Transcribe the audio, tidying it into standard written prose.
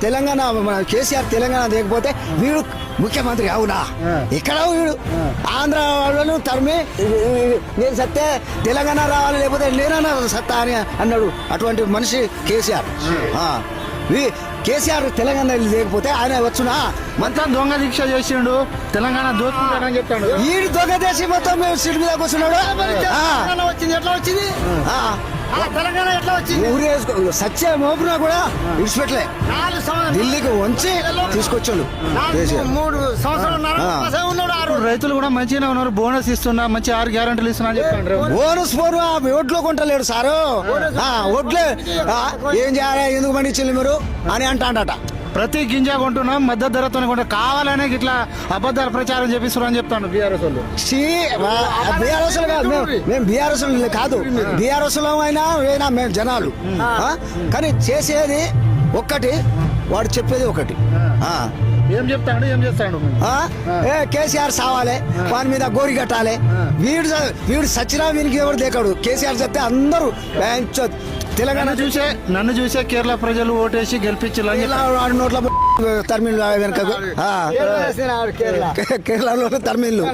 తెలంగాణ కేసీఆర్ తెలంగాణ లేకపోతే వీడు ముఖ్యమంత్రి అవునా? ఇక్కడ వీడు ఆంధ్ర వాళ్ళను తరిమి నేను సత్తే తెలంగాణ రావాలి లేకపోతే నేనన్నా సత్తా అని అన్నాడు. అటువంటి మనిషి కేసీఆర్. కేసీఆర్ తెలంగాణ లేకపోతే ఆయన వచ్చునా? మొత్తం దొంగ దీక్ష చేసిండు, తెలంగాణ దోచుకుంటానని చెప్తాడు. వీడు దొంగ దేశం మొత్తం సీటు మీద కూర్చున్నాడు. వచ్చింది ఎట్లా వచ్చింది తెలంగాణ ఎట్లా వచ్చింది? ఊరే సత్య మోపునా కూడా విడిచిపెట్టలే, ఢిల్లీకి వంచి తీసుకొచ్చాడు. 3 సంవత్సరాలు రైతులు కూడా మంచిగానే ఉన్నారు, బోనస్ ఇస్తున్నా, మంచి 6 గ్యారెంటీలు ఇస్తున్నా అని చెప్తాడు. బోనస్ పోను ఓట్లో కొంటలేడు సారు. ఓట్లే ఏం చేయాలి, ఎందుకు పండించాలి మీరు అని అంటాడట. ప్రతి గింజ కొంటున్నాం, మద్దతు ధరతో కొంటున్నాం, కావాలనే ఇట్లా అబద్ధాల ప్రచారం చేపిస్తున్నారు అని చెప్తాను బీఆర్ఎస్ వాళ్ళు. బీఆర్ఎస్ కాదు, మేము బీఆర్ఎస్ కాదు, బీఆర్ఎస్ లో అయినా మేము జనాలు. కానీ చేసేది ఒక్కటి, వాడు చెప్పేది ఒకటి. ఏం చెప్తాడు, ఏం చేస్తాడు? కేసీఆర్ సావాలి, వాని మీద గోరి కట్టాలి. వీడు సచ్చినా వీనికి ఎవరు దేకాడు. కేసీఆర్ చెప్తే అందరూ తెలంగాణ నన్ను చూసే కేరళ ప్రజలు ఓటేసి గెలిపించారు. నోట్ల తమిళ వెనక కేరళలో తమిళ్లు